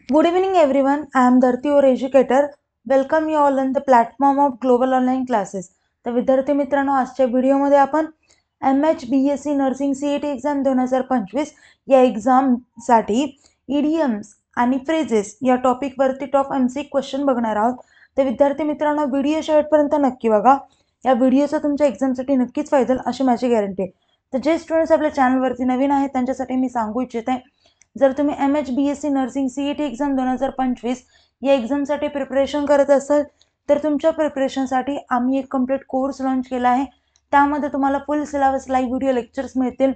Good evening everyone. I am Dharti, your educator. Welcome you all on the platform of global online classes. तर विद्यार्थी मित्रांनो, आजच्या व्हिडिओमध्ये आपण MH-BSc नर्सिंग CET एक्झाम 2025 या एक्झामसाठी इडियम्स आणि फ्रेजेस या टॉपिकवरती टॉप MC क्वेश्चन बघणार आहोत. तर विद्यार्थी मित्रांनो, व्हिडिओ शेवटपर्यंत नक्की बघा. या व्हिडिओचा तुमच्या एक्झामसाठी नक्कीच फायदा होईल अशी माझी गॅरंटी आहे. तर जे स्टुडंट्स आपल्या चॅनलवरती नवीन आहेत त्यांच्यासाठी मी सांगू इच्छिते, जर तुम्ही MH-BSc नर्सिंग CET एक्झाम 2025 या एक्झामसाठी प्रिपरेशन करत असाल तर तुमच्या प्रिपरेशनसाठी आम्ही एक कंप्लीट कोर्स लॉन्च केला आहे. त्यामध्ये तुम्हाला फुल सिलेबस लाईव्ह व्हिडिओ लेक्चर्स मिळतील,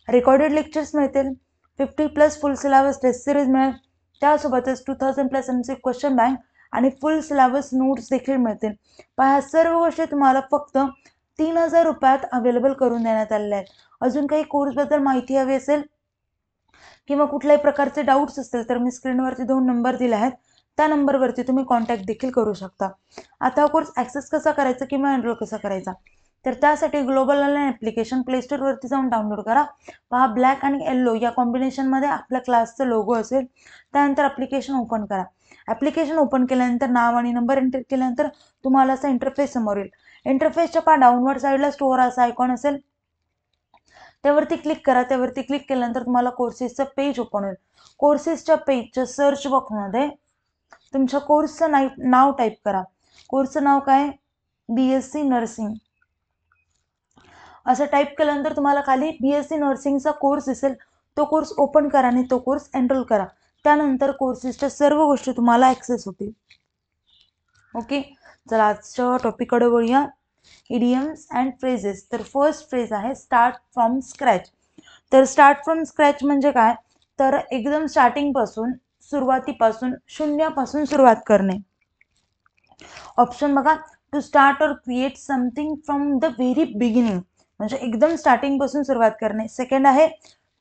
रेकॉर्डेड लेक्चर्स मिळतील, 50+ फुल सिलेबस टेस्ट सिरीज मिळेल, त्यासोबतच 2000+ MC क्वेश्चन बँक आणि फुल सिलेबस नोट्स देखील मिळतील. पण ह्या सर्व गोष्टी तुम्हाला फक्त 3000 रुपयात अवेलेबल करून देण्यात आलेल्या आहेत. अजून काही कोर्सबद्दल माहिती हवी असेल किंवा कुठल्याही प्रकारचे डाऊट्स असतील तर मी स्क्रीनवरती 2 नंबर दिले आहेत, त्या नंबरवरती तुम्ही कॉन्टॅक्ट देखील करू शकता. आता हा कोर्स ॲक्सेस कसा करायचा किंवा एनरोल कसा करायचा, तर त्यासाठी ग्लोबल ऑनलाईन ॲप्लिकेशन प्लेस्टोरवरती जाऊन डाउनलोड करा. पहा, ब्लॅक आणि येल्लो या कॉम्बिनेशनमध्ये आपल्या क्लासचं लोगो असेल. त्यानंतर ॲप्लिकेशन ओपन करा. ॲप्लिकेशन ओपन केल्यानंतर नाव आणि नंबर एंटर केल्यानंतर तुम्हाला असा इंटरफेस समोर येईल. इंटरफेसच्या पहा डाऊनवर्ड साईडला स्टोअर असा आयकॉन असेल, त्यावरती क्लिक करा. त्यावरती क्लिक केल्यानंतर तुम्हाला कोर्सेसचं पेज ओपन होईल. कोर्सेसच्या पेजच्या सर्च बॉक्समध्ये तुमच्या कोर्सचं नाव टाईप करा. कोर्सचं नाव काय? BSc नर्सिंग असं टाईप केल्यानंतर तुम्हाला खाली BSc नर्सिंगचा कोर्स दिसेल. तो कोर्स ओपन करा आणि तो कोर्स एनरोल करा. त्यानंतर कोर्सेसच्या सर्व गोष्टी तुम्हाला ॲक्सेस होतील. ओके, चला आजच्या टॉपिककडे वळूया. Idioms and phrases. तर फर्स्ट फ्रेज आहे स्टार्ट फ्रॉम स्क्रॅच. तर स्टार्ट फ्रॉम स्क्रॅच म्हणजे काय, तर एकदम स्टार्टिंगपासून, सुरुवातीपासून, शून्यापासून सुरुवात करणे. ऑप्शन बघा, to start or create something from the very beginning म्हणजे एकदम स्टार्टिंगपासून सुरुवात करणे. सेकंड आहे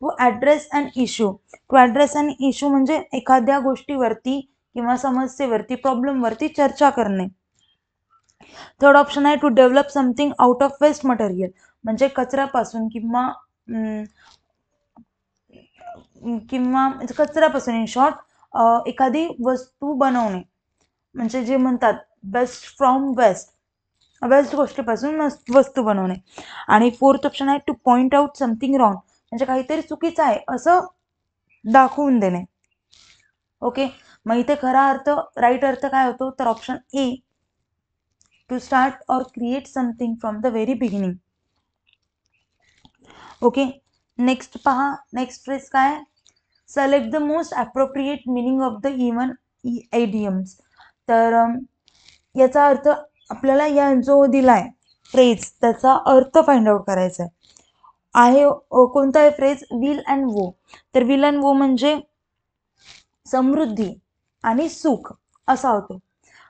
to address and issue. To address and issue म्हणजे एखाद्या गोष्टीवरती किंवा समस्येवरती, प्रॉब्लेमवरती चर्चा करणे. थर्ड ऑप्शन आहे to develop something out of waste material म्हणजे कचऱ्यापासून कचऱ्यापासून इन शॉर्ट एखादी वस्तू बनवणे, म्हणजे जे म्हणतात बेस्ट फ्रॉम वेस्ट गोष्टीपासून वस्तू बनवणे. आणि फोर्थ ऑप्शन आहे two point out something wrong म्हणजे काहीतरी चुकीचं आहे असं दाखवून देणे. ओके, मग इथे खरा अर्थ, राईट अर्थ काय होतो, तर option A, to start or create something from the very beginning. Okay, next पहा, नेक्स्ट फ्रेज काय, select the most appropriate meaning of the even idioms. तर याचा अर्थ आपल्याला या जो दिलाय फ्रेज त्याचा अर्थ फाइंड आउट करायचा आहे. कोणता आहे फ्रेज? विल अँड वो. तर विल अँड वो म्हणजे समृद्धी आणि सुख असा होतो.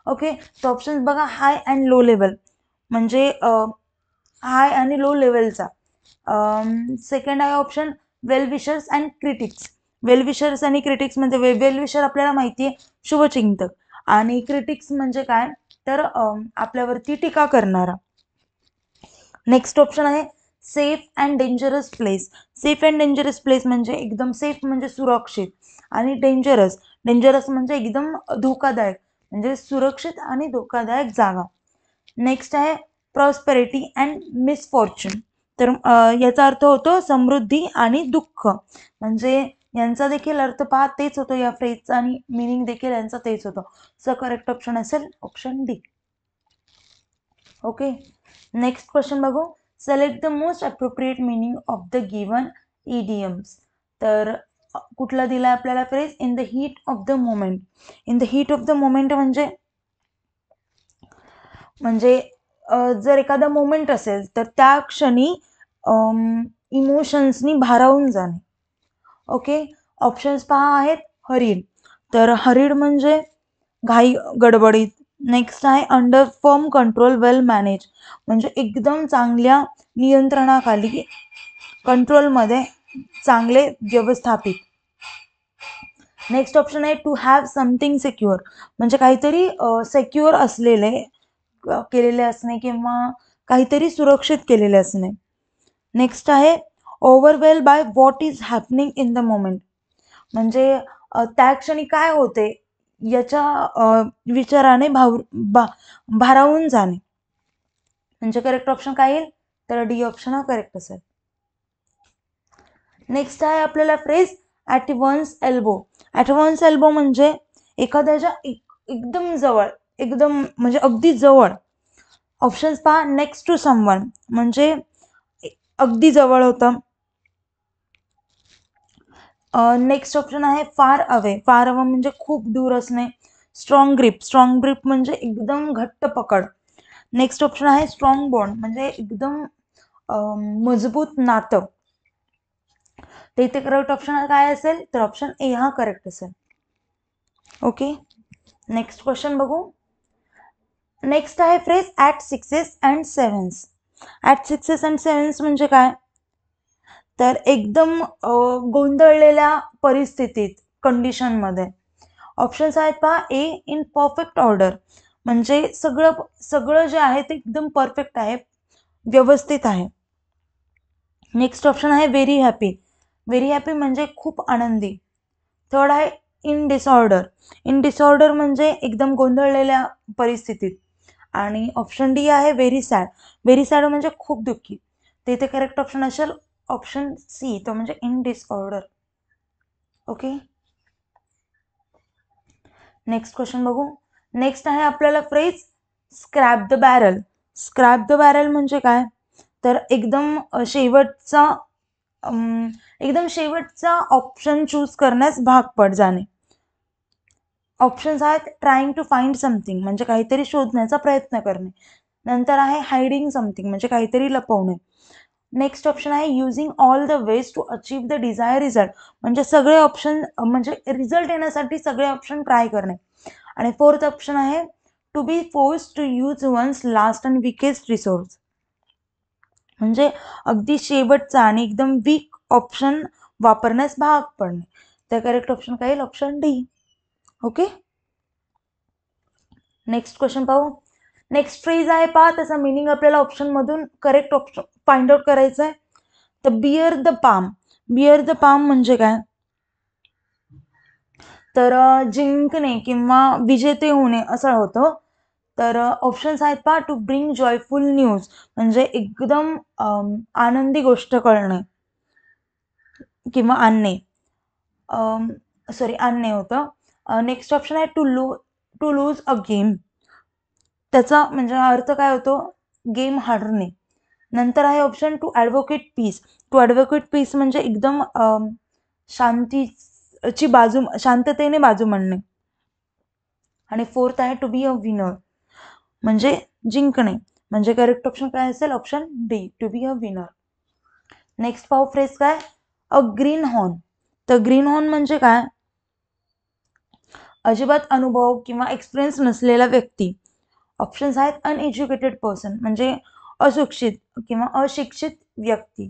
ओके, तर ऑप्शन्स बघा, हाय अँड लो लेवल म्हणजे हाय आणि लो लेवलचा. सेकंड आहे option well wishers and critics. Well wishers आणि क्रिटिक्स म्हणजे वेल विशर आपल्याला माहिती आहे शुभचिंतक, आणि क्रिटिक्स म्हणजे काय, तर आपल्यावरती टीका करणारा. नेक्स्ट ऑप्शन आहे safe and dangerous place. Safe and dangerous place म्हणजे एकदम सेफ म्हणजे सुरक्षित, आणि डेंजरस म्हणजे एकदम धोकादायक म्हणजे सुरक्षित आणि धोकादायक जागा. नेक्स्ट आहे प्रॉस्पेरिटी अँड मिसफॉर्च्यून. तर याचा अर्थ होतो समृद्धी आणि दुःख म्हणजे यांचा देखील अर्थ पहा तेच होतो या फ्रेजचा, आणि मिनिंग देखील यांचा तेच होतो. सो करेक्ट ऑप्शन असेल option D. Okay, next question बघू. Select the most appropriate meaning of the given idioms. तर कुठला दिला आपल्याला phrase? In the heat of the moment. In the heat of the moment म्हणजे जर एखादा मोमेंट असेल तर त्या क्षणी इमोशन्सनी भारावून जाणे. ओके, ऑप्शन्स पहा आहेत हरीड. तर हरीड म्हणजे घाई गडबडीत. नेक्स्ट आहे अंडर फर्म कंट्रोल वेल मॅनेज म्हणजे एकदम चांगल्या नियंत्रणाखाली, कंट्रोलमध्ये, चांगले व्यवस्थापित. नेक्स्ट ऑप्शन आहे टू हॅव समथिंग सिक्युअर म्हणजे काहीतरी सेक्युअर असलेले केलेले असणे किंवा काहीतरी सुरक्षित केलेले असणे. नेक्स्ट आहे ओव्हरवेल by what is happening in the moment म्हणजे त्या क्षणी काय होते याच्या विचाराने भारावून जाणे. म्हणजे करेक्ट ऑप्शन काय येईल, तर डी ऑप्शन हा करेक्ट असेल. नेक्स्ट आहे आपल्याला phrase at one's elbow. At one's elbow म्हणजे एखाद्याच्या एकदम जवळ, एकदम म्हणजे अगदी जवळ. ऑप्शन्स पहा, नेक्स्ट टू समवन म्हणजे अगदी जवळ होतं. नेक्स्ट ऑप्शन आहे फार अवे. फार अवे म्हणजे खूप दूर असणे. Strong grip. स्ट्रॉंग ग्रिप म्हणजे एकदम घट्ट पकड. नेक्स्ट ऑप्शन आहे स्ट्रॉंग बॉन्ड म्हणजे एकदम मजबूत नातं. तर इथे करेक्ट ऑप्शन काय असेल, तर ऑप्शन ए हा करेक्ट असेल. ओके, नेक्स्ट क्वेश्चन बघू. नेक्स्ट आहे phrase at sixes and सेव्हन्स. At sixes and सेव्हन्स म्हणजे काय, तर एकदम गोंधळलेल्या परिस्थितीत, कंडिशनमध्ये. ऑप्शन्स आहेत पहा, ए इन परफेक्ट ऑर्डर म्हणजे सगळं जे आहे ते एकदम परफेक्ट आहे, व्यवस्थित आहे. नेक्स्ट ऑप्शन आहे व्हेरी हॅपी. व्हेरी हॅपी म्हणजे खूप आनंदी. थर्ड आहे इन डिसऑर्डर. इन डिसऑर्डर म्हणजे एकदम गोंधळलेल्या परिस्थितीत. आणि ऑप्शन डी आहे व्हेरी सॅड. व्हेरी सॅड म्हणजे खूप दुःखी. तिथे करेक्ट ऑप्शन असेल ऑप्शन सी, तो म्हणजे in disorder. Okay, next question बघू. नेक्स्ट आहे आपल्याला phrase scrap the barrel. Scrap the barrel म्हणजे काय, तर एकदम शेवटचा ऑप्शन चूज करण्यास भाग पड जाणे. ऑप्शन्स आहेत ट्राईंग टू फाइंड समथिंग म्हणजे काहीतरी शोधण्याचा प्रयत्न करणे. नंतर आहे हायडिंग समथिंग म्हणजे काहीतरी लपवणे. नेक्स्ट ऑप्शन आहे using all the ways to achieve the desire result म्हणजे सगळे ऑप्शन म्हणजे रिझल्ट येण्यासाठी सगळे ऑप्शन ट्राय करणे. आणि फोर्थ ऑप्शन आहे to be force to use one's last and weakest resource म्हणजे अगदी शेवटचा आणि एकदम वीक ऑप्शन वापरण्यास भाग पडणे. तर करेक्ट ऑप्शन काय येईल, option D. Okay, next question पाहू. नेक्स्ट फ्रेज आहे पहा, त्याचा मिनिंग आपल्याला ऑप्शन मधून करेक्ट ऑप्शन फाइंड आउट करायचं आहे. तर bear the palm. Bear the palm म्हणजे काय, तर जिंकणे किंवा विजेते होणे असं होतं. तर ऑप्शन्स आहेत पहा, टू ब्रिंग जॉयफुल न्यूज म्हणजे एकदम आनंदी गोष्ट कळणे किंवा आणणे, आणणे होतं. नेक्स्ट ऑप्शन आहे टू लूज अ गेम. त्याचा म्हणजे अर्थ काय होतो, गेम हारणे. नंतर आहे option to advocate peace. To advocate peace म्हणजे एकदम शांततेने बाजू मांडणे. आणि फोर्थ आहे टू बी अ विनर म्हणजे जिंकणे. म्हणजे करेक्ट ऑप्शन काय असेल, option D, to be a winner. Next पाहू फ्रेज काय, अ ग्रीन हॉर्न. तर ग्रीन हॉर्न म्हणजे काय, अजिबात अनुभव किंवा एक्सपिरियन्स नसलेला व्यक्ती. ऑप्शन्स आहेत अनएज्युकेटेड पर्सन म्हणजे अशिक्षित किंवा अशिक्षित व्यक्ती.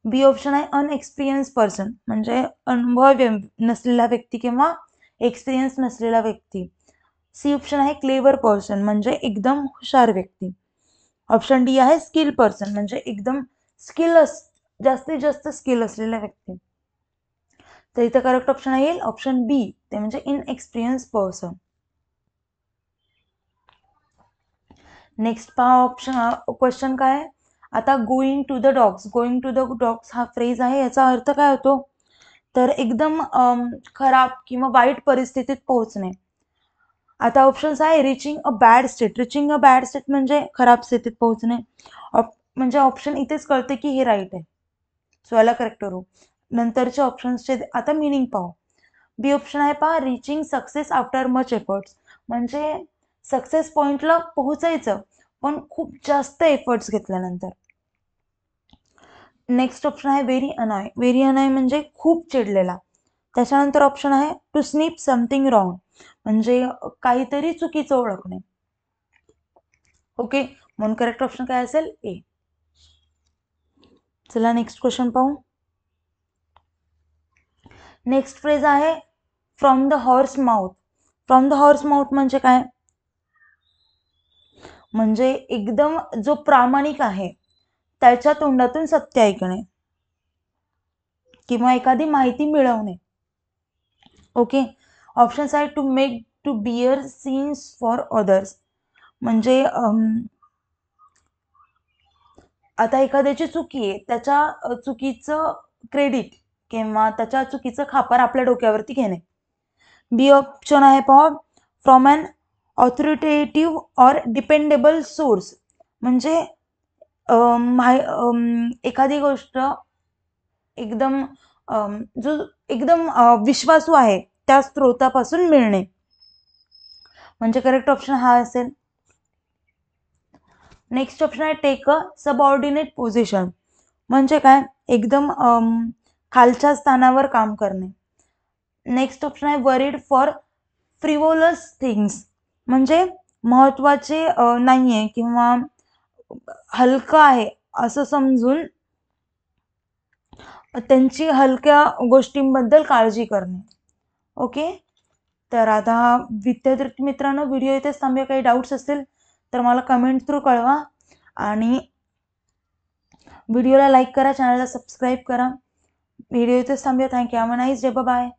बी ऑप्शन आहे अनएक्सपिरियन्स पर्सन म्हणजे अनुभव नसलेला व्यक्ती किंवा एक्सपिरियन्स नसलेला व्यक्ती. सी ऑप्शन आहे क्लेवर पर्सन म्हणजे एकदम हुशार व्यक्ती. ऑप्शन डी आहे स्किल पर्सन म्हणजे एकदम जास्तीत जास्त स्किल असलेला व्यक्ती. तर इथे करेक्ट ऑप्शन येईल ऑप्शन बी, ते म्हणजे इनएक्सपिरियन्स पर्सन. नेक्स्ट पहा ऑप्शन क्वेश्चन काय आहे, आता going to the dogs. Going to the dogs हा फ्रेज आहे, याचा अर्थ काय होतो, तर एकदम खराब किंवा वाईट परिस्थितीत पोहोचणे. आता ऑप्शन्स आहे reaching a bad state. Reaching a bad state म्हणजे खराब स्थितीत पोहोचणे. म्हणजे ऑप्शन इथेच कळते की हे राईट आहे, सो याला करेक्ट करू. नंतरच्या ऑप्शन्सचे आता मिनिंग पाहू. बी ऑप्शन आहे पहा, reaching success after much efforts म्हणजे सक्सेस पॉइंटला पोहोचायचं पण खूप जास्त एफर्ट्स घेतल्यानंतर. नेक्स्ट ऑप्शन आहे व्हेरी अनॉय. व्हेरी अनॉय म्हणजे खूप चिडलेला. त्याच्यानंतर ऑप्शन आहे टू स्निप समथिंग रॉंग म्हणजे काहीतरी चुकीचं ओळखणे. ओके, म्हणून करेक्ट ऑप्शन काय असेल, ए. चला नेक्स्ट क्वेश्चन पाहू. नेक्स्ट फ्रेज आहे from the horse mouth. From the horse mouth म्हणजे काय, म्हणजे एकदम जो प्रामाणिक आहे त्याच्या तोंडातून सत्य ऐकणे किंवा एखादी माहिती मिळवणे. ओके. ऑप्शन्स आहेत to make to bear scenes for others, म्हणजे आता एखाद्याची चुकी आहे, त्याच्या चुकीचं क्रेडिट किंवा त्याच्या चुकीचं खापर आपल्या डोक्यावरती घेणे. बी ऑप्शन आहे पहा, from an authoritative or dependable source, म्हणजे एखादी गोष्ट एकदम जो एकदम विश्वासू आहे त्या स्रोतापासून मिळणे, म्हणजे करेक्ट ऑप्शन हा असेल. नेक्स्ट ऑप्शन आहे टेक अ सबऑर्डिनेट पोझिशन, म्हणजे काय, एकदम खालच्या स्थानावर काम करणे. नेक्स्ट ऑप्शन आहे वरीड फॉर फ्रिवोलस थिंग्स, म्हणजे महत्वाचे नाहीये किंवा हलकं आहे असं समजून त्यांची हलक्या गोष्टींबद्दल काळजी करणे. ओके. तर आता विद्यार्थी मित्रांनो, व्हिडिओ इथेच थांबूया. काही डाऊट्स असतील तर मला कमेंट थ्रू कळवा आणि व्हिडिओला लाईक करा, चॅनलला सबस्क्राईब करा. व्हिडिओ इथेच थांबूया. Thank you. Have a nice day. Bye.